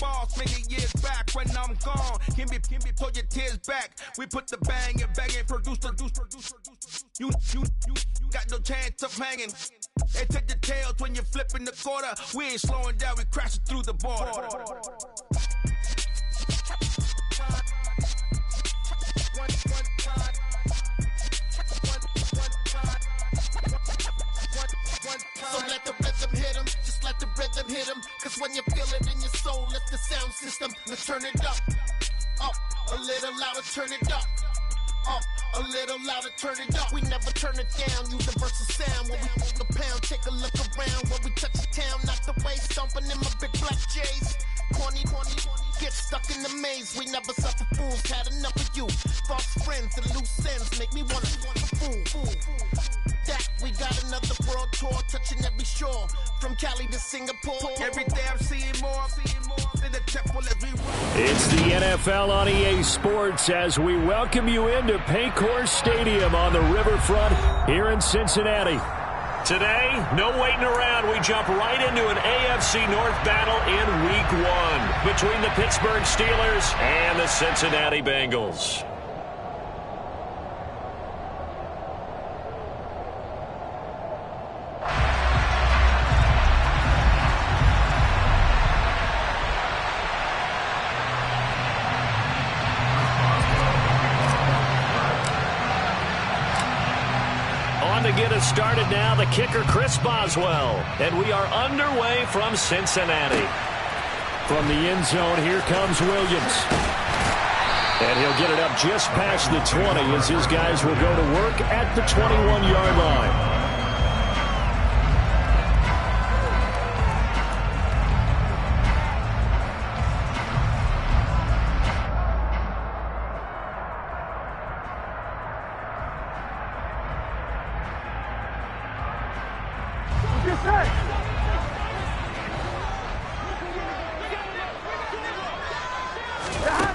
boss many years back when I'm gone. Can be pull your tears back. We put the bang and produce. You got no chance of hanging. They take the tails when you're flipping the quarter. We ain't slowing down, we crashing through the border. So let the rhythm hit him, just let the rhythm hit him. Cause when you feel it in your soul, let the sound system, let's turn it up. Up, a little louder, turn it up. Up, a little louder, turn it up. We never turn it down, universal sound. When we hold the pound, take a look around. When we touch the town, knock the way, stomping in my big black J's. Corny, get stuck in the maze. We never suffer fools, had enough of you. False friends and loose ends make me wanna fool. That we got another world tour, touching every shore, from Cali to Singapore. Every day I'm seeing more in the temple every room. It's the NFL on EA Sports as we welcome you into Paycor Stadium on the riverfront here in Cincinnati. Today, no waiting around. We jump right into an AFC North battle in Week 1 between the Pittsburgh Steelers and the Cincinnati Bengals. To get us started now, the kicker, Chris Boswell. And we are underway from Cincinnati. From the end zone, here comes Williams. And he'll get it up just past the 20 as his guys will go to work at the 21-yard line.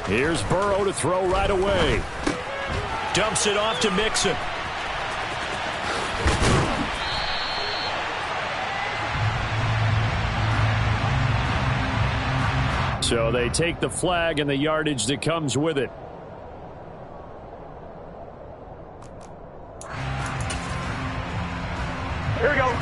Here's Burrow to throw right away. Dumps it off to Mixon. So they take the flag and the yardage that comes with it. Here we go.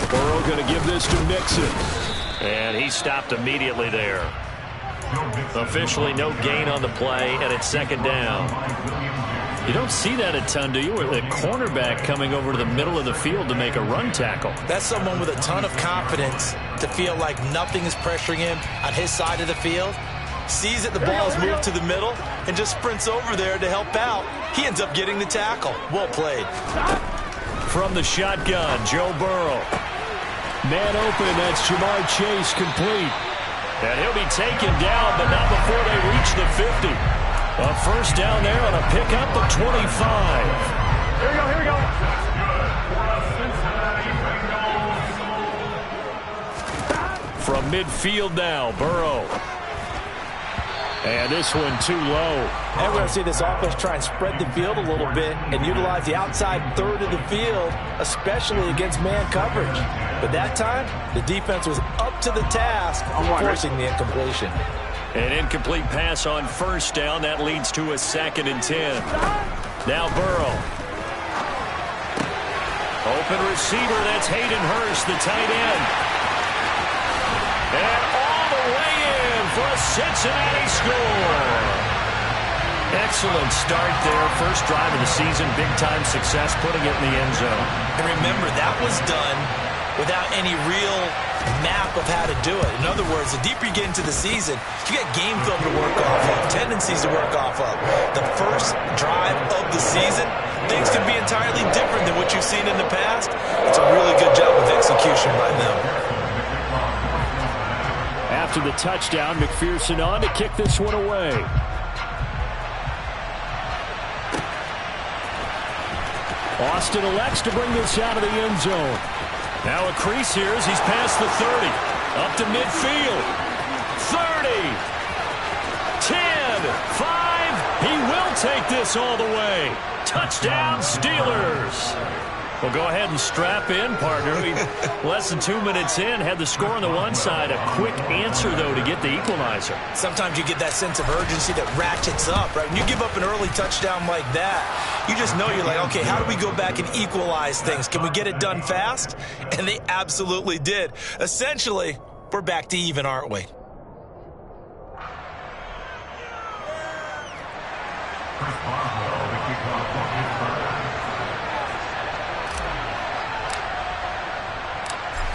Burrow going to give this to Mixon. And he stopped immediately there. Officially no gain on the play, and it's second down. You don't see that a ton, do you? With a cornerback coming over to the middle of the field to make a run tackle. That's someone with a ton of confidence to feel like nothing is pressuring him on his side of the field. Sees that the ball is moved to the middle and just sprints over there to help out. He ends up getting the tackle. Well played. From the shotgun, Joe Burrow. Man open, that's Jamar Chase complete. And he'll be taken down, but not before they reach the 50. A first down there on a pickup of 25. Here we go. From midfield now, Burrow. And this one too low. And we're going to see this offense try and spread the field a little bit and utilize the outside third of the field, especially against man coverage. But that time, the defense was up to the task, forcing the incompletion. An incomplete pass on first down. That leads to a 2nd and 10. Now Burrow. Open receiver. That's Hayden Hurst, the tight end. And all the way in for a Cincinnati score. Excellent start there. First drive of the season. Big-time success putting it in the end zone. And remember, that was done without any real map of how to do it. In other words, the deeper you get into the season, you got game film to work off of, tendencies to work off of. The first drive of the season, things could be entirely different than what you've seen in the past. It's a really good job of execution by them. After the touchdown, McPherson on to kick this one away. Austin elects to bring this out of the end zone. Now a crease here as he's past the 30. Up to midfield. 30. 10. 5. He will take this all the way. Touchdown, Steelers. Well, go ahead and strap in, partner. Less than 2 minutes in, had the score on the one side. A quick answer, though, to get the equalizer. Sometimes you get that sense of urgency that ratchets up, right? When you give up an early touchdown like that, you just know you're like, okay, how do we go back and equalize things? Can we get it done fast? And they absolutely did. Essentially, we're back to even, aren't we?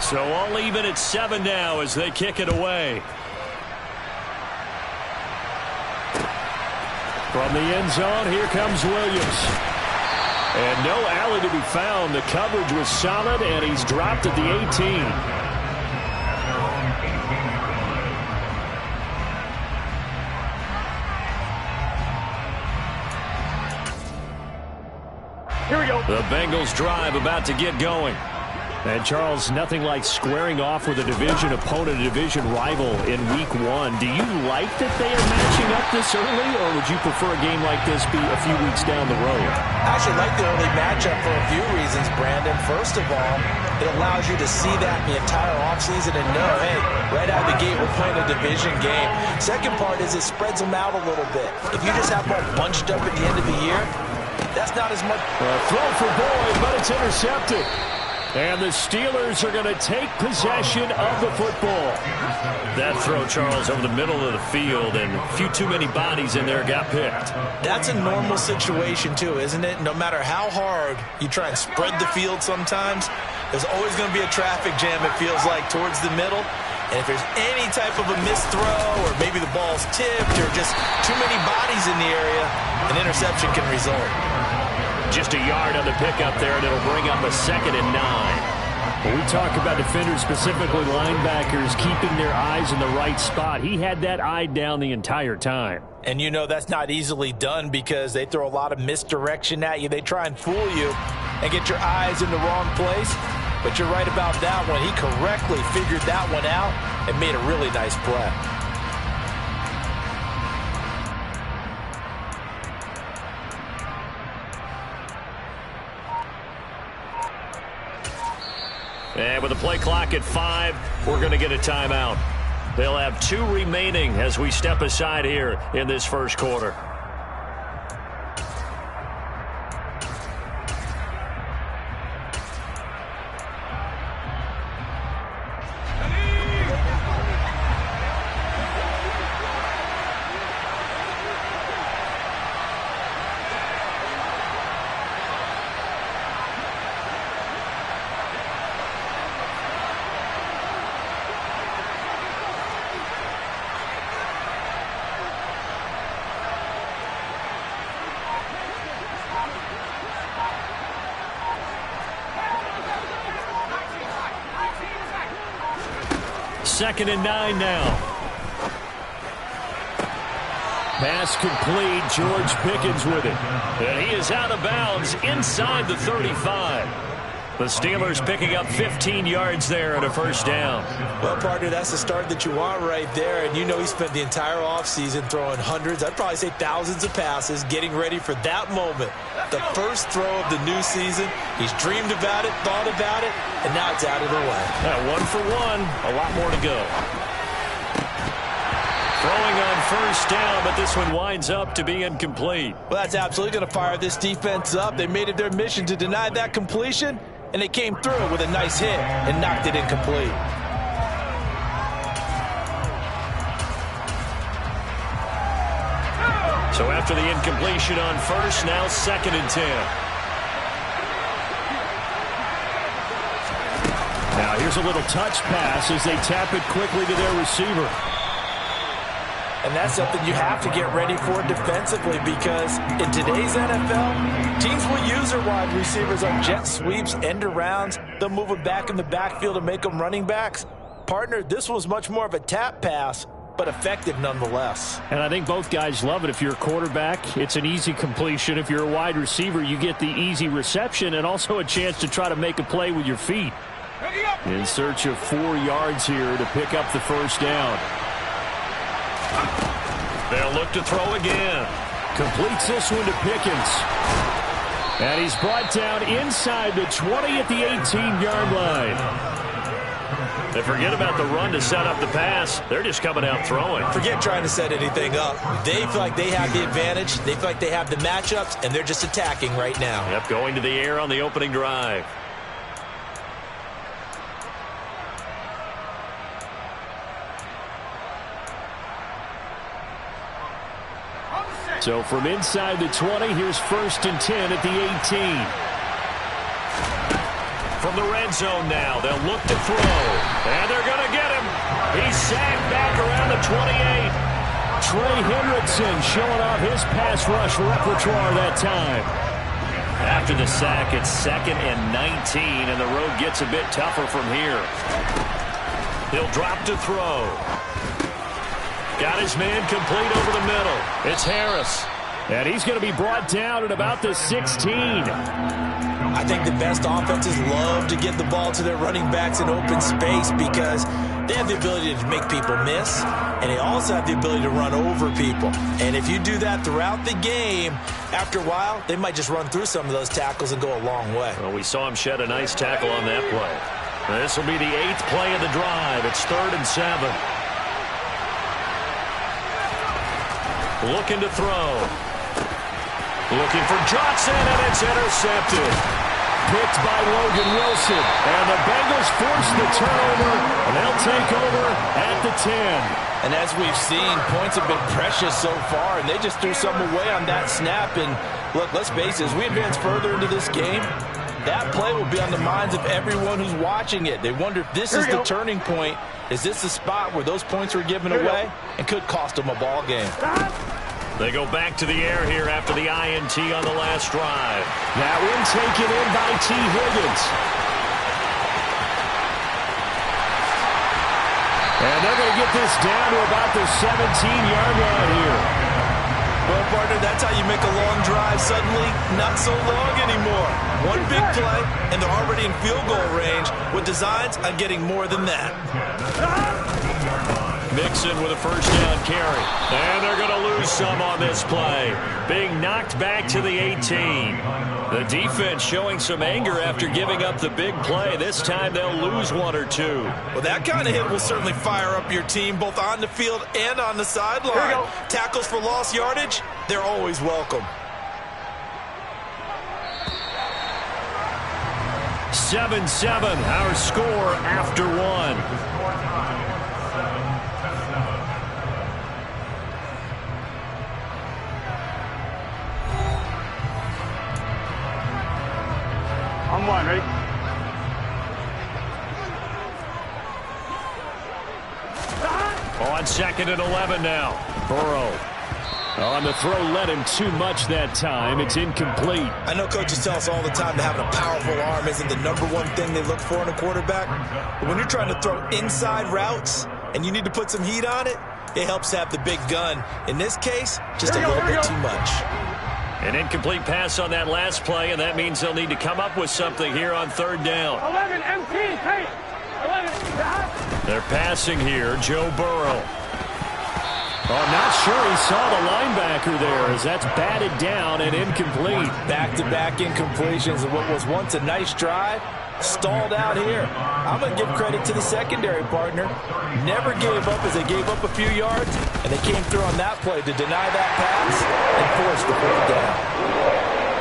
So all even at 7 now as they kick it away. From the end zone, here comes Williams. And no alley to be found. The coverage was solid, and he's dropped at the 18. Here we go. The Bengals drive about to get going. And, Charles, nothing like squaring off with a division opponent, a division rival in Week 1. Do you like that they are matching up this early, or would you prefer a game like this be a few weeks down the road? I actually like the early matchup for a few reasons, Brandon. First of all, it allows you to see that the entire offseason and know, hey, right out of the gate, we're playing a division game. Second part is it spreads them out a little bit. If you just have them all bunched up at the end of the year, that's not as much. Throw for Boyd, but it's intercepted. And the Steelers are going to take possession of the football. That throw, Charles, over the middle of the field, and a few too many bodies in there got picked. That's a normal situation, too, isn't it? No matter how hard you try and spread the field sometimes, there's always going to be a traffic jam, it feels like, towards the middle. And if there's any type of a missed throw, or maybe the ball's tipped, or just too many bodies in the area, an interception can result. Just a yard on the pickup there, and it'll bring up a 2nd and 9. When we talk about defenders, specifically linebackers, keeping their eyes in the right spot, he had that eye down the entire time. And you know that's not easily done because they throw a lot of misdirection at you. They try and fool you and get your eyes in the wrong place. But you're right about that one. He correctly figured that one out and made a really nice play. And with the play clock at 5, we're going to get a timeout. They'll have 2 remaining as we step aside here in this first quarter. Second and 9 now. Pass complete. George Pickens with it. And he is out of bounds inside the 35. The Steelers picking up 15 yards there and a first down. Well, partner, that's the start that you want right there. And you know he spent the entire offseason throwing hundreds, I'd probably say thousands of passes, getting ready for that moment. The first throw of the new season. He's dreamed about it, thought about it, and now it's out of the way. 1 for 1, a lot more to go. Throwing on first down, but this one winds up to be incomplete. Well, that's absolutely going to fire this defense up. They made it their mission to deny that completion, and they came through with a nice hit and knocked it incomplete. So after the incompletion on first, now 2nd and 10. Now here's a little touch pass as they tap it quickly to their receiver. And that's something you have to get ready for defensively because in today's NFL, teams will use their wide receivers on jet sweeps, end arounds. They'll move them back in the backfield and make them running backs. Partner, this was much more of a tap pass, but effective nonetheless. And I think both guys love it. If you're a quarterback, it's an easy completion. If you're a wide receiver, you get the easy reception and also a chance to try to make a play with your feet. In search of 4 yards here to pick up the first down. They'll look to throw again. Completes this one to Pickens. And he's brought down inside the 20 at the 18-yard line. They forget about the run to set up the pass. They're just coming out throwing. Forget trying to set anything up. They feel like they have the advantage. They feel like they have the matchups, and they're just attacking right now. Yep, going to the air on the opening drive. So from inside the 20, here's 1st and 10 at the 18. From the red zone now, they'll look to throw. And they're going to get him. He's sacked back around the 28. Trey Hendrickson showing off his pass rush repertoire that time. After the sack, it's 2nd and 19, and the road gets a bit tougher from here. He'll drop to throw. Got his man complete over the middle. It's Harris. And he's going to be brought down at about the 16. I think the best offenses love to get the ball to their running backs in open space because they have the ability to make people miss, and they also have the ability to run over people. And if you do that throughout the game, after a while, they might just run through some of those tackles and go a long way. Well, we saw him shed a nice tackle on that play. This will be the 8th play of the drive. It's 3rd and 7. Looking to throw. Looking for Johnson, and it's intercepted. Picked by Logan Wilson. And the Bengals force the turnover, and they'll take over at the 10. And as we've seen, points have been precious so far, and they just threw some away on that snap. And look, let's face it, as we advance further into this game, that play will be on the minds of everyone who's watching it. They wonder if this is the turning point. Is this the spot where those points were given away and could cost them a ball game? They go back to the air here after the INT on the last drive. That one taken in by T. Higgins. And they're going to get this down to about the 17-yard line here. Well, partner, that's how you make a long drive suddenly not so long anymore. One big play, and they're already in field goal range with designs on getting more than that. Mixon with a 1st down carry. And they're going to lose some on this play. Being knocked back to the 18. The defense showing some anger after giving up the big play. This time they'll lose 1 or 2. Well, that kind of hit will certainly fire up your team both on the field and on the sideline. Tackles for lost yardage, they're always welcome. 7-7, our score after 1. I'm one, ready? On 2nd and 11 now. Burrow. On the throw, led him too much that time. It's incomplete. I know coaches tell us all the time that having a powerful arm isn't the #1 thing they look for in a quarterback. But when you're trying to throw inside routes and you need to put some heat on it, it helps to have the big gun. In this case, just a little bit too much. An incomplete pass on that last play, and that means they'll need to come up with something here on 3rd down. 11 MT, hey! 11. They're passing here, Joe Burrow. Oh, I'm not sure he saw the linebacker there as that's batted down and incomplete. Back-to-back incompletions of what was once a nice drive. Stalled out here. I'm going to give credit to the secondary partner. Never gave up as they gave up a few yards, and they came through on that play to deny that pass and force the 4th down.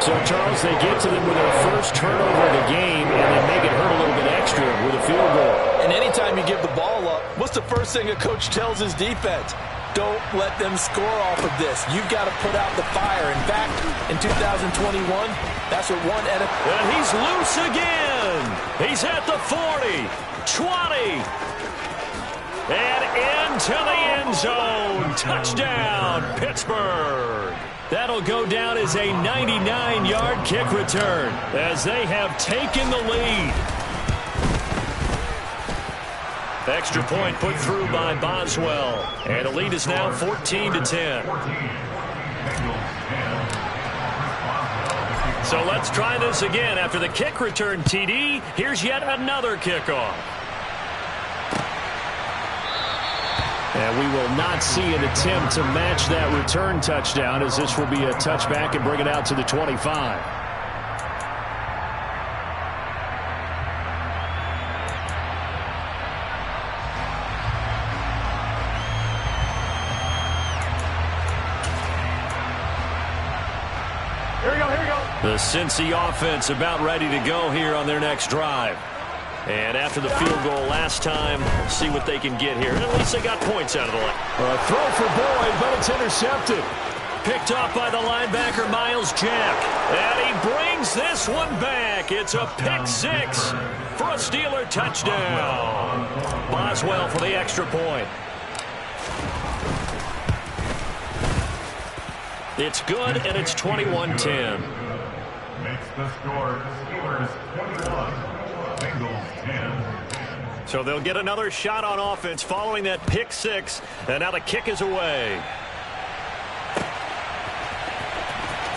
So, Charles, they get to them with their first turnover of the game, and they make it hurt a little bit extra with a field goal. And anytime you give the ball up, what's the first thing a coach tells his defense? Don't let them score off of this. You've got to put out the fire. In fact, in 2021, that's what one NFL... And he's loose again. He's at the 40, 20, and into the end zone. Touchdown, Pittsburgh. That'll go down as a 99-yard kick return as they have taken the lead. Extra point put through by Boswell. And the lead is now 14-10. So let's try this again. After the kick return TD, here's yet another kickoff. And we will not see an attempt to match that return touchdown, as this will be a touchback and bring it out to the 25. The Cincy offense about ready to go here on their next drive. And after the field goal last time, we'll see what they can get here. And at least they got points out of the line. A throw for Boyd, but it's intercepted. Picked off by the linebacker, Miles Jack. And he brings this one back. It's a pick six for a Steeler touchdown. Boswell for the extra point. It's good, and it's 21-10. Makes the score Steelers 21, Bengals 10. So they'll get another shot on offense following that pick six, and now the kick is away.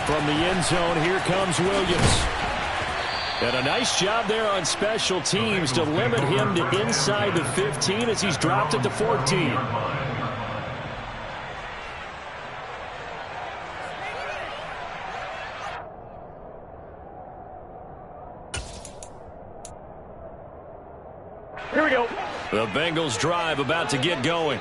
From the end zone, here comes Williams. And a nice job there on special teams to limit him to inside the 15 as he's dropped it to 14. Here we go. The Bengals drive about to get going.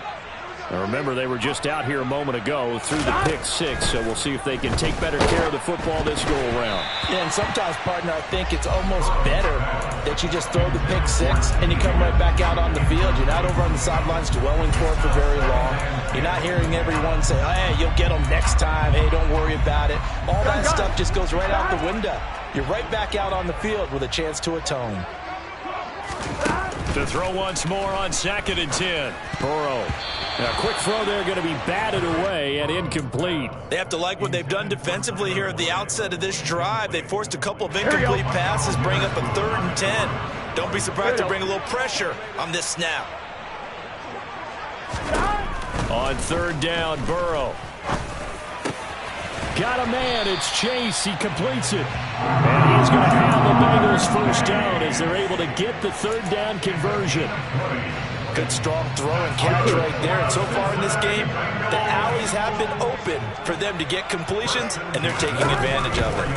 Now remember, they were just out here a moment ago through the pick six, so we'll see if they can take better care of the football this go-around. Yeah, and sometimes, partner, I think it's almost better that you just throw the pick six and you come right back out on the field. You're not over on the sidelines dwelling for it for very long. You're not hearing everyone say, oh, hey, you'll get them next time. Hey, don't worry about it. All that stuff just goes right out the window. You're right back out on the field with a chance to atone. To throw once more on 2nd and 10. Burrow. Now, quick throw there going to be batted away and incomplete. They have to like what they've done defensively here at the outset of this drive. They forced a couple of incomplete passes, bring up a 3rd and 10. Don't be surprised to bring a little pressure on this snap. On 3rd down, Burrow. Got a man. It's Chase. He completes it. And he's going to have the Bengals first down as they're able to get the 3rd down conversion. Good strong throw and catch right there. And so far in this game, the alleys have been open for them to get completions, and they're taking advantage of it.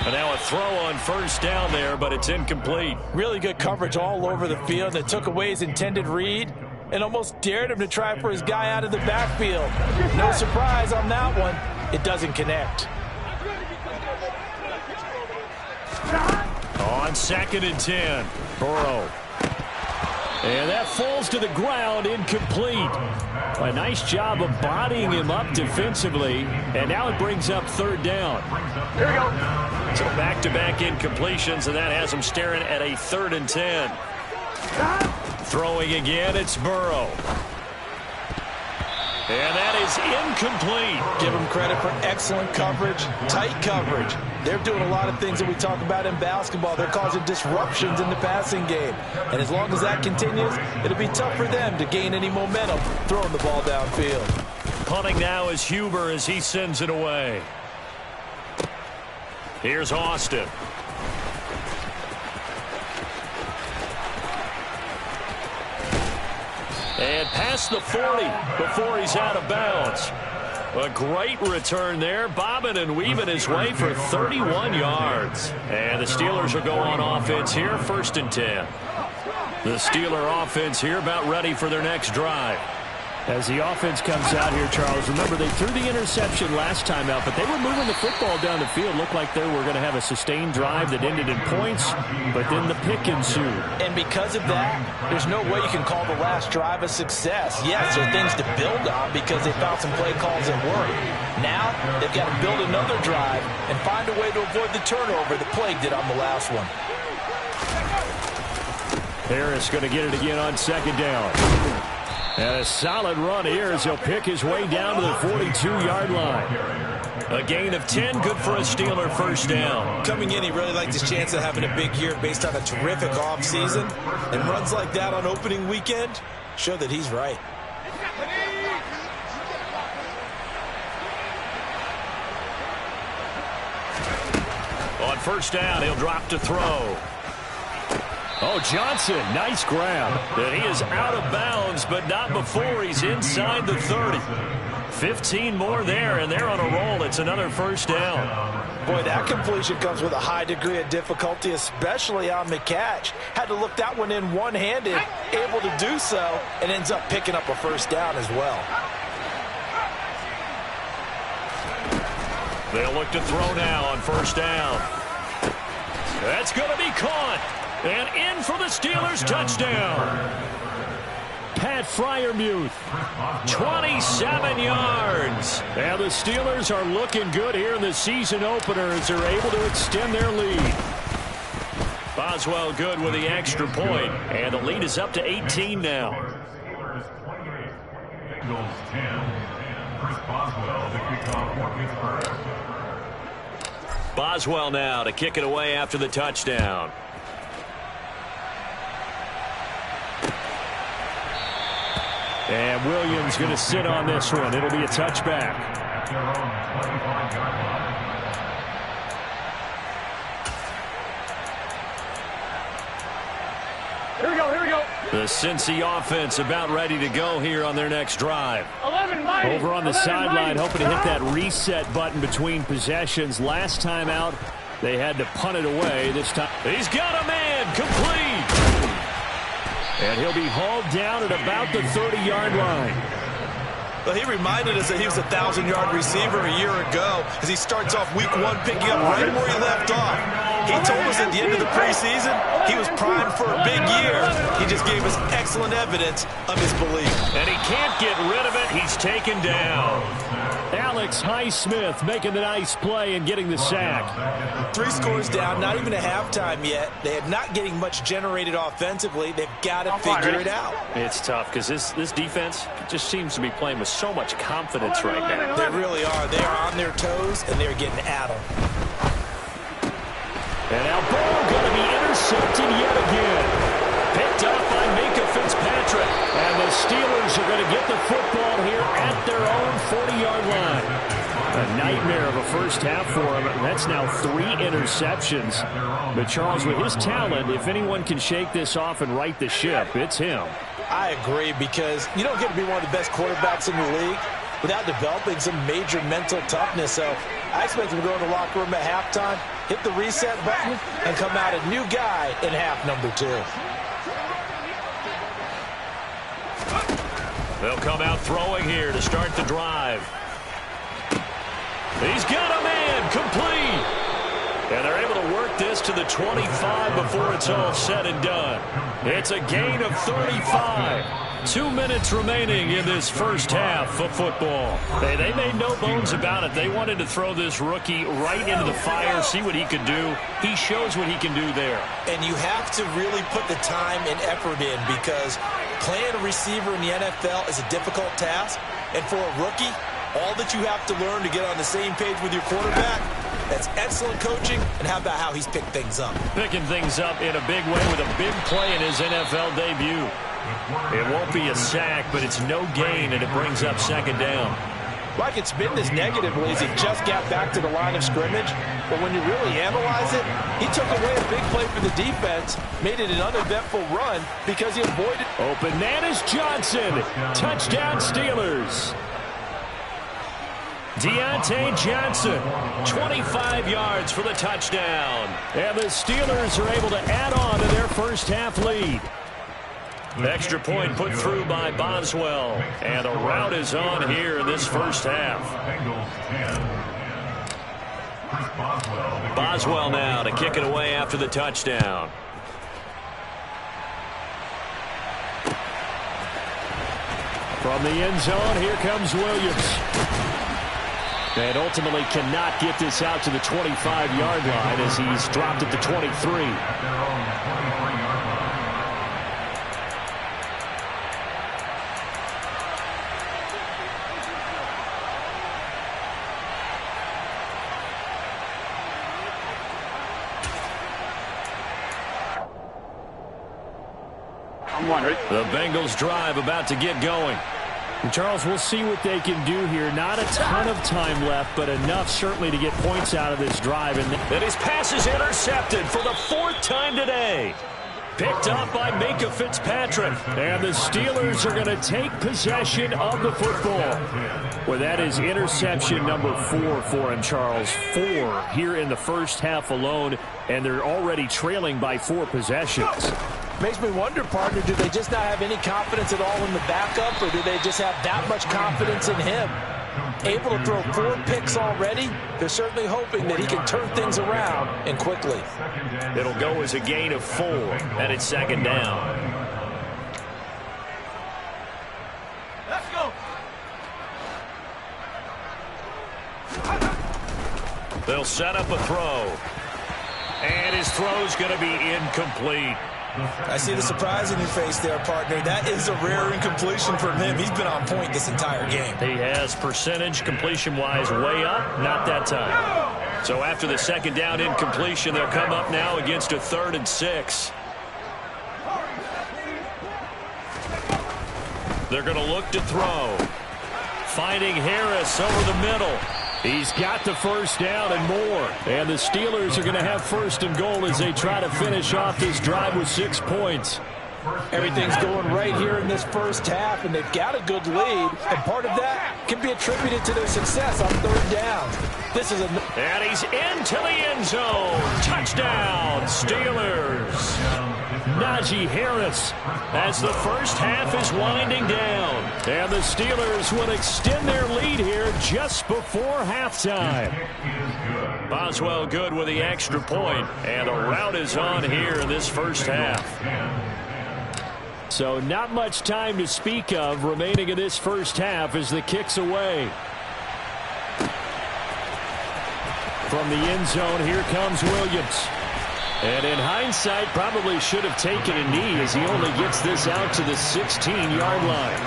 And now a throw on 1st down there, but it's incomplete. Really good coverage all over the field that took away his intended read and almost dared him to try for his guy out of the backfield. No surprise on that one. It doesn't connect. On 2nd and 10, Burrow. And that falls to the ground, incomplete. A nice job of bodying him up defensively, and now it brings up 3rd down. Here we go. So back-to-back incompletions, and that has him staring at a 3rd and 10. Throwing again, it's Burrow. And that is incomplete. Give them credit for excellent coverage, tight coverage. They're doing a lot of things that we talk about in basketball. They're causing disruptions in the passing game. And as long as that continues, it'll be tough for them to gain any momentum throwing the ball downfield. Punting now is Huber as he sends it away. Here's Austin. And past the 40 before he's out of bounds. A great return there, bobbing and weaving his way for 31 yards. And the Steelers will go on offense here, 1st and 10. The Steeler offense here about ready for their next drive. As the offense comes out here, Charles, remember they threw the interception last time out, but they were moving the football down the field. Looked like they were going to have a sustained drive that ended in points, but then the pick ensued. And because of that, there's no way you can call the last drive a success. Yes, there are things to build on because they found some play calls that work. Now, they've got to build another drive and find a way to avoid the turnover that plagued it on the last one. Harris going to get it again on 2nd down. And a solid run here as he'll pick his way down to the 42-yard line. A gain of 10, good for a Steeler 1st down. Coming in, he really liked his chance of having a big year based on a terrific offseason. And runs like that on opening weekend show that he's right. On 1st down, he'll drop to throw. Oh, Johnson, nice grab. And he is out of bounds, but not before he's inside the 30. 15 more there, and they're on a roll. It's another 1st down. Boy, that completion comes with a high degree of difficulty, especially on the catch. Had to look that one in one-handed, able to do so, and ends up picking up a 1st down as well. They'll look to throw now on first down. That's going to be caught. And in for the Steelers touchdown. Pat Freiermuth, 27 yards. And the Steelers are looking good here in the season opener as they're able to extend their lead. Boswell good with the extra point, and the lead is up to 18 now. Steelers 28, Bengals 10. Chris Boswell to kick off for Pittsburgh. Boswell now to kick it away after the touchdown. And Williams going to sit on this one. It'll be a touchback. At their own 25-yard line. Here we go, here we go. The Cincy offense about ready to go here on their next drive. 11 mighty. Over on the 11 sideline, mighty. hoping to hit that reset button between possessions. Last time out, they had to punt it away. This time, he's got a man, complete. And he'll be hauled down at about the 30-yard line. Well, he reminded us that he was a 1,000-yard receiver a year ago as he starts off week 1 picking up right where he left off. He told us at the end of the preseason he was primed for a big year. He just gave us excellent evidence of his belief. And he can't get rid of it. He's taken down. Alex Highsmith making the nice play and getting the sack. 3 scores down, not even a halftime yet. They are not getting much generated offensively. They've got to figure it out. It's tough because this defense just seems to be playing with so much confidence right now. They really are. They are on their toes, and they're getting at them. And now ball going to be intercepted yet again. Picked up by Minka Fitzpatrick. And the Steelers are going to get the football here at their own 40-yard line. A nightmare of a first half for him. That's now 3 interceptions. But Charles, with his talent, if anyone can shake this off and right the ship, it's him. I agree, because you don't get to be one of the best quarterbacks in the league without developing some major mental toughness. So I expect him to go in the locker room at halftime, hit the reset button, and come out a new guy in half number 2. They'll come out throwing here to start the drive. He's got a man, complete. And they're able to work this to the 25 before it's all said and done. It's a gain of 35. 2 minutes remaining in this first half of football. They made no bones about it. They wanted to throw this rookie right into the fire, see what he could do. He shows what he can do there. And you have to really put the time and effort in, because playing a receiver in the NFL is a difficult task. And for a rookie, all that you have to learn to get on the same page with your quarterback, that's excellent coaching. And how about how he's picked things up? Picking things up in a big way with a big play in his NFL debut. It won't be a sack, but it's no gain, and it brings up second down. Like it's been this negatively as he just got back to the line of scrimmage. But when you really analyze it, he took away a big play for the defense, made it an uneventful run because he avoided. Open man is Johnson. Touchdown Steelers. Deontay Johnson, 25 yards for the touchdown. And the Steelers are able to add on to their first half lead. Extra point put through by Boswell. And the route is on here in this first half. Boswell now to kick it away after the touchdown. From the end zone, here comes Williams. And ultimately cannot get this out to the 25-yard line as he's dropped at the 23. The Bengals drive about to get going. And Charles, we'll see what they can do here. Not a ton of time left, but enough certainly to get points out of this drive. And his pass is intercepted for the 4th time today. Picked up by Minka Fitzpatrick. And the Steelers are going to take possession of the football. Well, that is interception number 4 for him, Charles. 4 here in the first half alone, and they're already trailing by 4 possessions. Makes me wonder, partner, do they just not have any confidence at all in the backup, or do they just have that much confidence in him? able to throw 4 picks already. They're certainly hoping that he can turn things around and quickly. It'll go as a gain of 4, and it's second down. Let's go. They'll set up a throw. And his throw's going to be incomplete. I see the surprise in your face there, partner. That is a rare incompletion from him. He's been on point this entire game. He has percentage completion-wise way up, not that time. So after the second down incompletion, they'll come up now against a 3rd and 6. They're going to look to throw. Finding Harris over the middle. He's got the first down and more. And the Steelers are going to have 1st and goal as they try to finish off this drive with 6 points. Everything's going right here in this first half, and they've got a good lead. And part of that can be attributed to their success on 3rd down. This is and he's into the end zone. Touchdown, Steelers. Najee Harris as the first half is winding down. And the Steelers will extend their lead here just before halftime. Boswell good with the extra point, and a rout is on here in this first half. So not much time to speak of remaining in this first half as the kick's away. From the end zone, here comes Williams. And in hindsight, probably should have taken a knee as he only gets this out to the 16-yard line.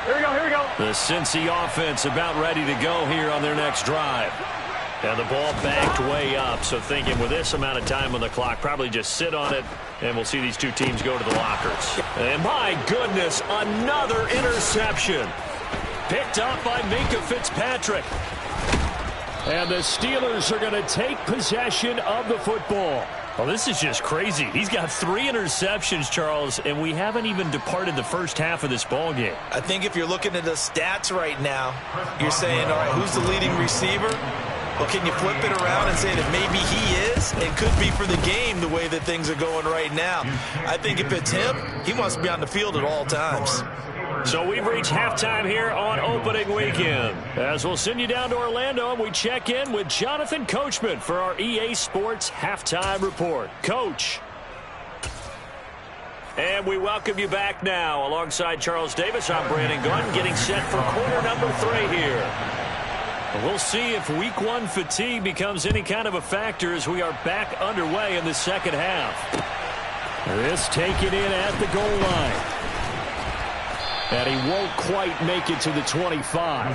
Here we go, here we go. The Cincy offense about ready to go here on their next drive. And the ball backed way up, so thinking with this amount of time on the clock, probably just sit on it, and we'll see these two teams go to the lockers. And my goodness, another interception. Picked up by Minkah Fitzpatrick. And the Steelers are going to take possession of the football. Well, this is just crazy. He's got 3 interceptions, Charles, and we haven't even departed the first half of this ball game. I think if you're looking at the stats right now, you're saying, all right, who's the leading receiver? Well, can you flip it around and say that maybe he is? It could be for the game the way that things are going right now. I think if it's him, he wants to be on the field at all times. So we've reached halftime here on opening weekend. As we'll send you down to Orlando, and we check in with Jonathan Coachman for our EA Sports Halftime Report. Coach. And we welcome you back now. Alongside Charles Davis, I'm Brandon Gunn, getting set for quarter number 3 here. We'll see if week 1 fatigue becomes any kind of a factor as we are back underway in the second half. This taken in at the goal line. And he won't quite make it to the 25.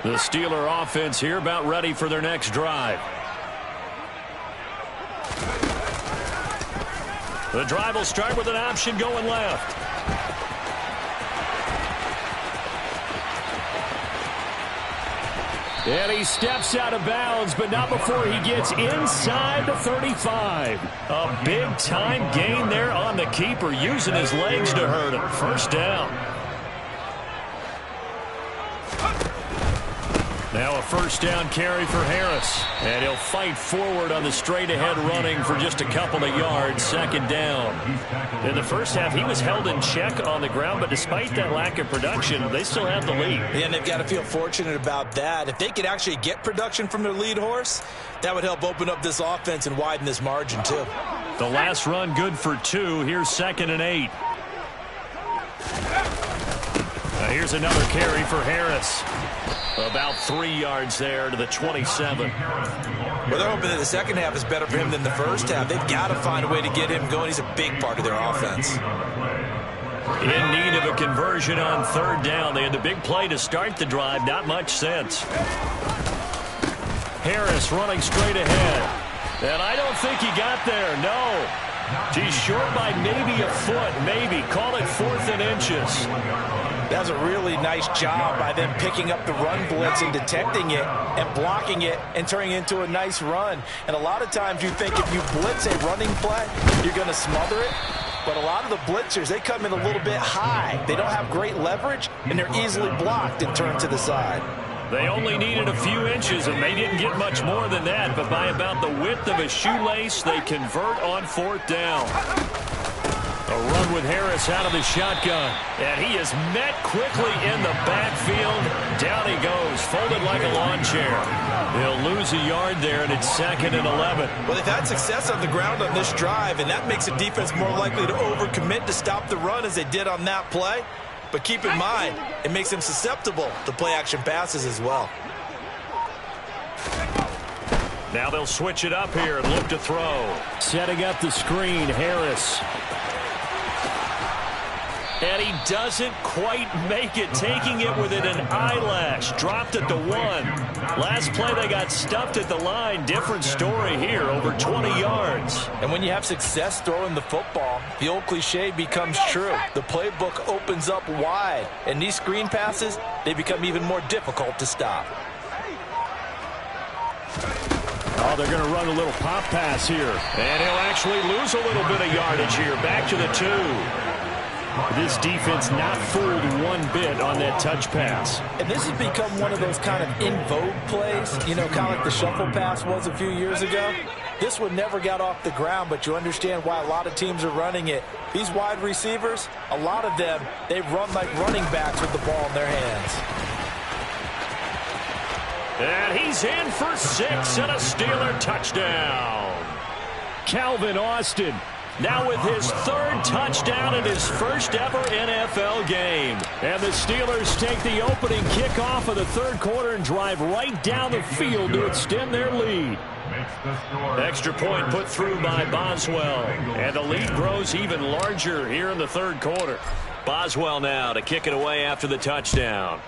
The Steeler offense here about ready for their next drive. The drive will start with an option going left. And he steps out of bounds, but not before he gets inside the 35. A big-time gain there on the keeper, using his legs to hurt him. First down. Now a first down carry for Harris. And he'll fight forward on the straight-ahead running for just a couple of yards. Second down. In the first half, he was held in check on the ground, but despite that lack of production, they still have the lead. Yeah, and they've got to feel fortunate about that. If they could actually get production from their lead horse, that would help open up this offense and widen this margin, too. The last run good for 2. Here's 2nd and 8. Now here's another carry for Harris. About 3 yards there to the 27. Well, they're hoping that the second half is better for him than the first half. They've got to find a way to get him going. He's a big part of their offense. In need of a conversion on 3rd down. They had the big play to start the drive. Not much sense. Harris running straight ahead. And I don't think he got there. No. He's short by maybe a foot. Maybe. Call it 4th and inches. That was a really nice job by them picking up the run blitz and detecting it and blocking it and turning it into a nice run. And a lot of times you think if you blitz a running play, you're going to smother it. But a lot of the blitzers, they come in a little bit high. They don't have great leverage, and they're easily blocked and turned to the side. They only needed a few inches, and they didn't get much more than that. But by about the width of a shoelace, they convert on 4th down. A run with Harris out of the shotgun. And he is met quickly in the backfield. Down he goes, folded like a lawn chair. He'll lose a yard there, and it's 2nd and 11. Well, they've had success on the ground on this drive, and that makes a defense more likely to overcommit to stop the run as they did on that play. But keep in mind, it makes them susceptible to play-action passes as well. Now they'll switch it up here and look to throw. Setting up the screen, Harris. And he doesn't quite make it, taking it within an eyelash. Dropped at the 1. Last play, they got stuffed at the line. Different story here, over 20 yards. And when you have success throwing the football, the old cliche becomes true. The playbook opens up wide, and these screen passes, they become even more difficult to stop. Oh, they're going to run a little pop pass here. And he'll actually lose a little bit of yardage here. Back to the 2. This defense not fooled one bit on that touch pass. And this has become one of those kind of in vogue plays, you know, kind of like the shuffle pass was a few years ago. This one never got off the ground, but you understand why a lot of teams are running it. These wide receivers, a lot of them, they run like running backs with the ball in their hands. And he's in for 6 and a Steeler touchdown. Calvin Austin now with his 3rd touchdown in his first ever NFL game. And the Steelers take the opening kickoff of the 3rd quarter and drive right down the field to extend their lead. Extra point put through by Boswell. And the lead grows even larger here in the 3rd quarter. Boswell now to kick it away after the touchdown.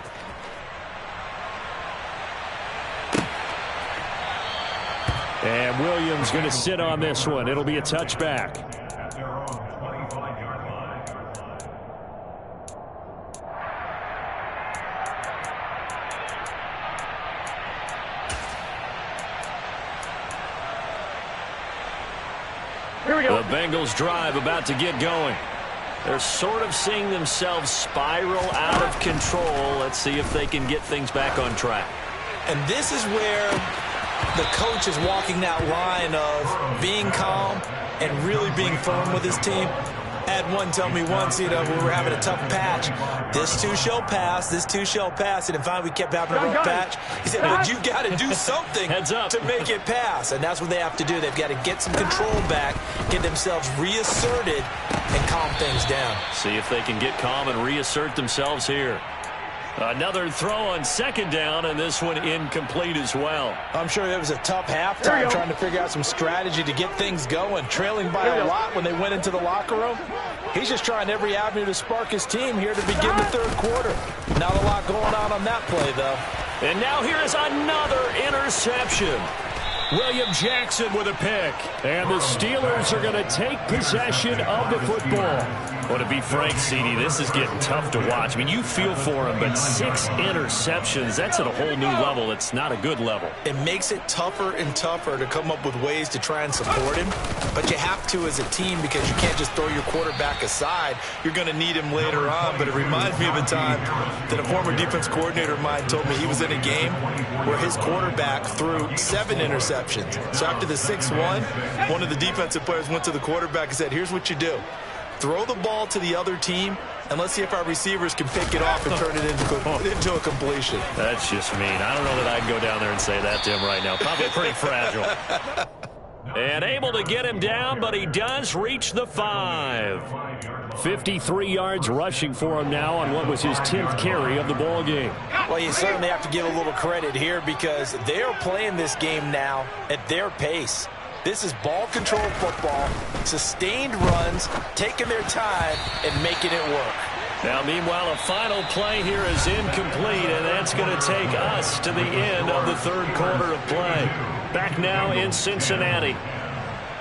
And Williams going to sit on this one. It'll be a touchback. At their own 25-yard line. Here we go. The Bengals drive about to get going. They're sort of seeing themselves spiral out of control. Let's see if they can get things back on track. And this is where the coach is walking that line of being calm and really being firm with his team. Had one tell me once, you know, we were having a tough patch. This too shall pass. This too shall pass. And finally we kept having a rough patch. He said, but you got to do something to make it pass. And that's what they have to do. They've got to get some control back, get themselves reasserted, and calm things down. See if they can get calm and reassert themselves here. Another throw on 2nd down, and this one incomplete as well. I'm sure it was a tough halftime trying to figure out some strategy to get things going. Trailing by a lot when they went into the locker room. He's just trying every avenue to spark his team here to begin the 3rd quarter. Not a lot going on that play, though. And now here is another interception. William Jackson with a pick. And the Steelers are going to take possession of the football. Well, to be frank, CD, this is getting tough to watch. I mean, you feel for him, but 6 interceptions, that's at a whole new level. It's not a good level. It makes it tougher and tougher to come up with ways to try and support him. But you have to as a team because you can't just throw your quarterback aside. You're going to need him later on. But it reminds me of a time that a former defense coordinator of mine told me he was in a game where his quarterback threw 7 interceptions. So after the 6-1, one of the defensive players went to the quarterback and said, here's what you do. Throw the ball to the other team, and let's see if our receivers can pick it off and turn it into a completion. That's just mean. I don't know that I'd go down there and say that to him right now. Probably pretty fragile. And able to get him down, but he does reach the 5. 53 yards rushing for him now on what was his 10th carry of the ball game. Well, you certainly have to give a little credit here because they are playing this game now at their pace. This is ball control football, sustained runs, taking their time, and making it work. Now, meanwhile, a final play here is incomplete, and that's going to take us to the end of the 3rd quarter of play. Back now in Cincinnati.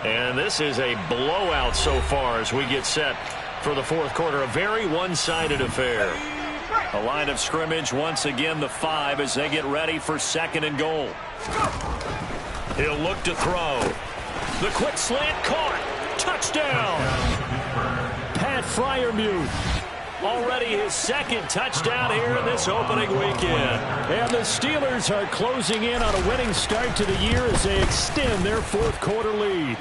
And this is a blowout so far as we get set for the 4th quarter. A very one-sided affair. A line of scrimmage, once again, the 5 as they get ready for 2nd and goal. He'll look to throw. The quick slant caught. Touchdown. Pat Freiermuth. Already his second touchdown here in this opening weekend. And the Steelers are closing in on a winning start to the year as they extend their fourth quarter lead.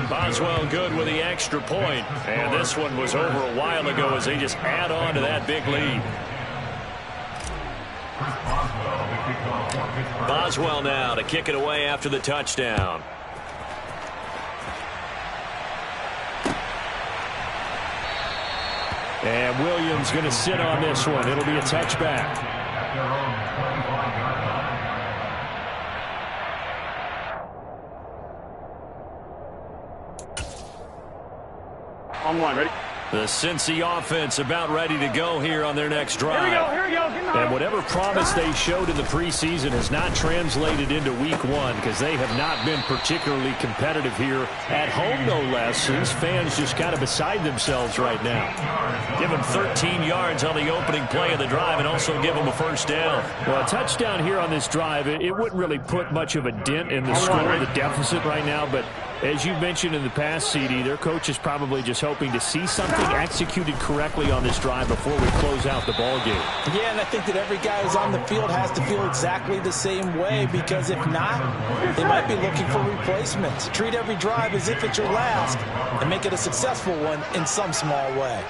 Boswell good with the extra point. And this one was over a while ago as they just add on to that big lead. Boswell now to kick it away after the touchdown. And Williams going to sit on this one. It'll be a touchback. On one, ready? The Cincy offense about ready to go here on their next drive. Here we go. And whatever promise they showed in the preseason has not translated into week one because they have not been particularly competitive here at home, no less. These fans just kind of beside themselves right now. Give them 13 yards on the opening play of the drive and also give them a first down. Well, a touchdown here on this drive, it wouldn't really put much of a dent in the score, the deficit right now, but as you mentioned in the past, CD, their coach is probably just hoping to see something executed correctly on this drive before we close out the ball game. Yeah, and I think that every guy who's on the field has to feel exactly the same way, because if not, they might be looking for replacements. Treat every drive as if it's your last and make it a successful one in some small way.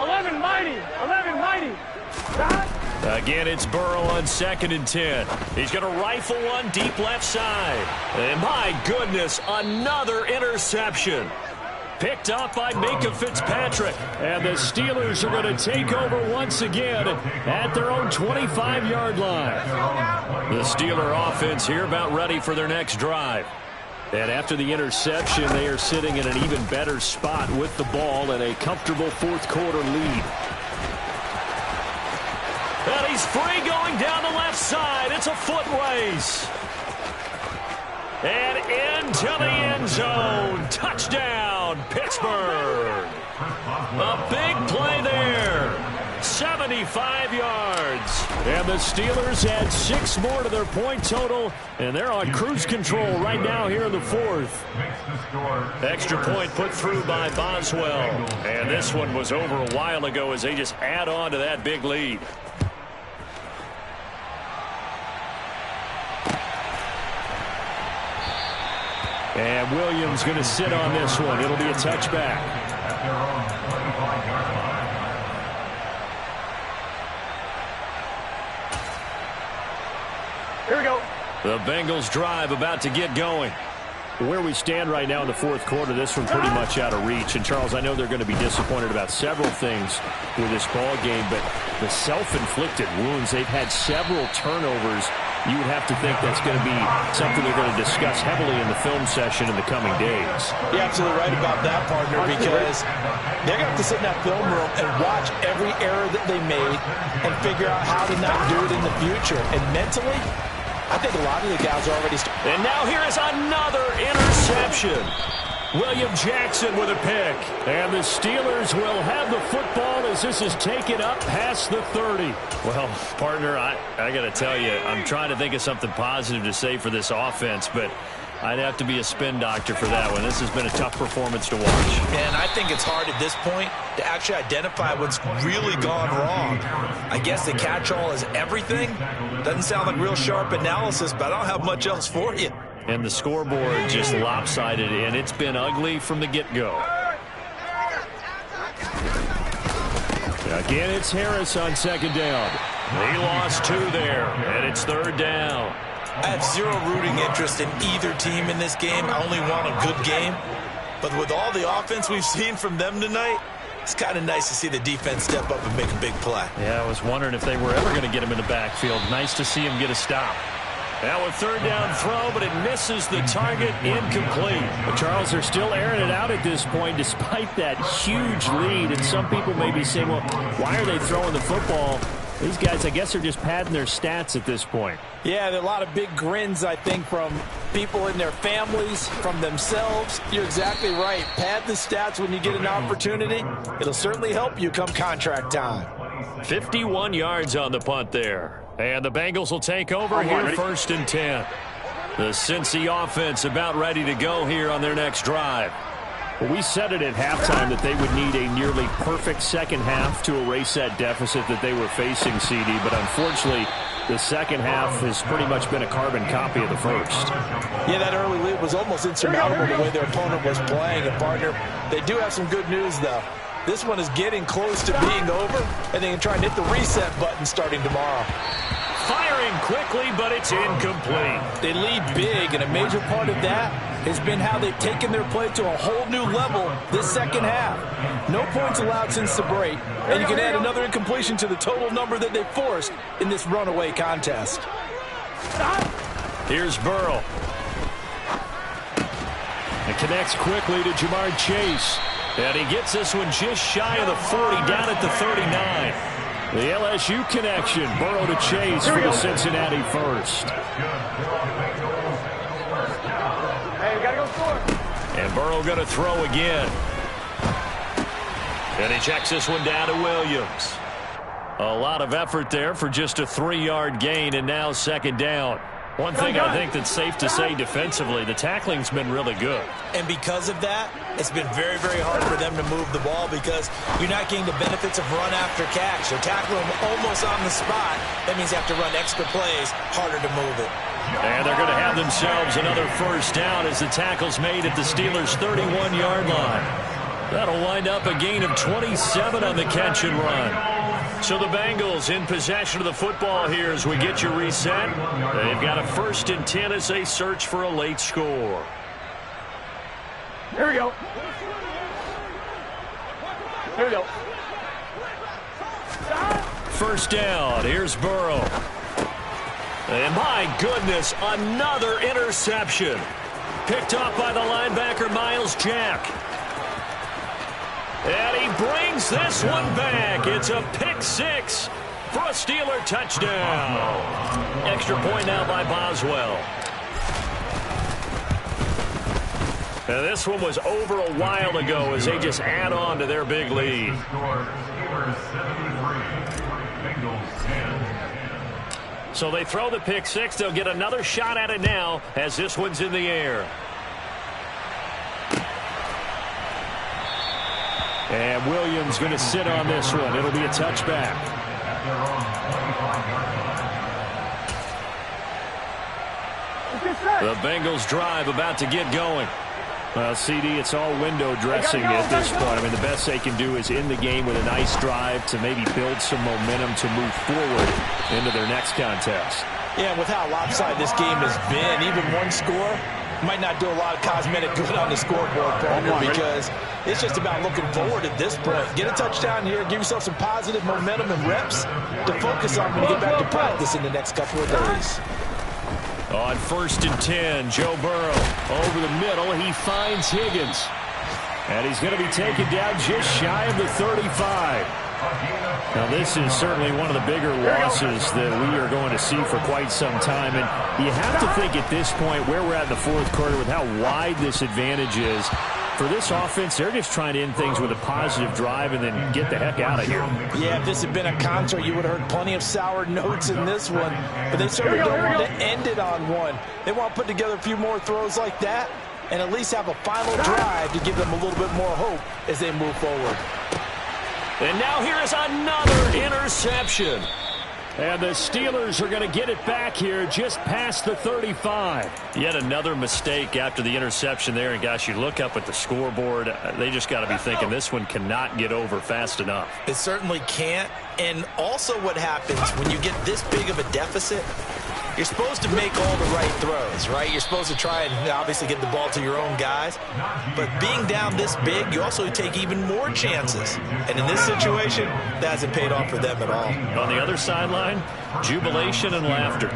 11 mighty. Again, it's Burrow on 2nd and 10. He's going to rifle one deep left side. And my goodness, another interception. Picked up by Minka Fitzpatrick. And the Steelers are going to take over once again at their own 25-yard line. The Steeler offense here about ready for their next drive. And after the interception, they are sitting in an even better spot with the ball and a comfortable fourth quarter lead. And he's free going down the left side. It's a foot race. And into the end zone. Touchdown, Pittsburgh. A big play there. 75 yards. And the Steelers add 6 more to their point total. And they're on cruise control right now here in the fourth. Extra point put through by Boswell. And this one was over a while ago as they just add on to that big lead. And Williams going to sit on this one. It'll be a touchback. Here we go. The Bengals drive about to get going. Where we stand right now in the fourth quarter, this one pretty much out of reach. And, Charles, I know they're going to be disappointed about several things with this ball game, but the self-inflicted wounds, they've had several turnovers. You would have to think that's going to be something they're going to discuss heavily in the film session in the coming days. You're absolutely right about that, partner, because they're going to have to sit in that film room and watch every error that they made and figure out how to not do it in the future. And mentally, I think a lot of the guys are already... And now here is another interception. William Jackson with a pick. And the Steelers will have the football as this is taken up past the 30. Well, partner, I got to tell you, I'm trying to think of something positive to say for this offense, but I'd have to be a spin doctor for that one. This has been a tough performance to watch. And I think it's hard at this point to actually identify what's really gone wrong. I guess the catch-all is everything. Doesn't sound like real sharp analysis, but I don't have much else for you. And the scoreboard just lopsided, and it's been ugly from the get-go. Again, it's Harris on 2nd down. He lost 2 there, and it's 3rd down. I have zero rooting interest in either team in this game. I only want a good game. But with all the offense we've seen from them tonight, it's kind of nice to see the defense step up and make a big play. Yeah, I was wondering if they were ever going to get him in the backfield. Nice to see him get a stop. Now a 3rd down throw, but it misses the target, incomplete. But Charles, they're still airing it out at this point despite that huge lead. And some people may be saying, well, why are they throwing the football? These guys, I guess, are just padding their stats at this point. Yeah, there are a lot of big grins, I think, from people in their families, from themselves. You're exactly right. Pad the stats when you get an opportunity. It'll certainly help you come contract time. 51 yards on the punt there. And the Bengals will take over here, 1st and 10. The Cincy offense about ready to go here on their next drive. Well, we said it at halftime that they would need a nearly perfect second half to erase that deficit that they were facing, CD. But unfortunately, the second half has pretty much been a carbon copy of the first. Yeah, that early lead was almost insurmountable the way their opponent was playing. And, partner, they do have some good news, though. This one is getting close to being over, and they can try and hit the reset button starting tomorrow. Firing quickly, but it's incomplete. They lead big, and a major part of that has been how they've taken their play to a whole new level this second half. No points allowed since the break, and you can add another incompletion to the total number that they forced in this runaway contest. Here's Burrow. It connects quickly to Jamar Chase. And he gets this one just shy of the 40, down at the 39. The LSU connection, Burrow to Chase for the Cincinnati first. Hey, we gotta go score. And Burrow going to throw again. And he checks this one down to Williams. A lot of effort there for just a 3-yard gain, and now second down. One thing I think that's safe to say defensively, the tackling's been really good. And because of that, it's been very, very hard for them to move the ball because you're not getting the benefits of run after catch. They're tackling them almost on the spot. That means you have to run extra plays, harder to move it. And they're going to have themselves another first down as the tackle's made at the Steelers' 31-yard line. That'll wind up a gain of 27 on the catch and run. So the Bengals in possession of the football here as we get your reset. They've got a 1st and 10 as they search for a late score. Here we go. Here we go. First down. Here's Burrow. And my goodness, another interception. Picked off by the linebacker, Miles Jack. And he brings this one back. It's a pick 6 for a Steeler touchdown. Extra point now by Boswell. And this one was over a while ago as they just add on to their big lead. So they throw the pick 6. They'll get another shot at it now as this one's in the air. And Williams going to sit on this one. It'll be a touchback. The Bengals drive about to get going. Well, CD, it's all window dressing at this point. I mean, the best they can do is in the game with a nice drive to maybe build some momentum to move forward into their next contest. Yeah, with how lopsided this game has been, even one score might not do a lot of cosmetic good on the scoreboard, partner, because it's just about looking forward at this point. Get a touchdown here, give yourself some positive momentum and reps to focus on when you get back to practice in the next couple of days. On 1st and 10, Joe Burrow over the middle. He finds Higgins. And he's going to be taken down just shy of the 35. Now, this is certainly one of the bigger losses that we are going to see for quite some time. And you have to think at this point where we're at in the 4th quarter with how wide this advantage is. For this offense, they're just trying to end things with a positive drive and then get the heck out of here. Yeah, if this had been a concert, you would have heard plenty of sour notes in this one. But they certainly don't want to end it on one. They want to put together a few more throws like that and at least have a final drive to give them a little bit more hope as they move forward. And now here is another interception. And the Steelers are going to get it back here just past the 35. Yet another mistake after the interception there. And, gosh, you look up at the scoreboard. They just got to be thinking this one cannot get over fast enough. It certainly can't. And also what happens when you get this big of a deficit, you're supposed to make all the right throws, right? You're supposed to try and obviously get the ball to your own guys. But being down this big, you also take even more chances. And in this situation, that hasn't paid off for them at all. On the other sideline, jubilation and laughter.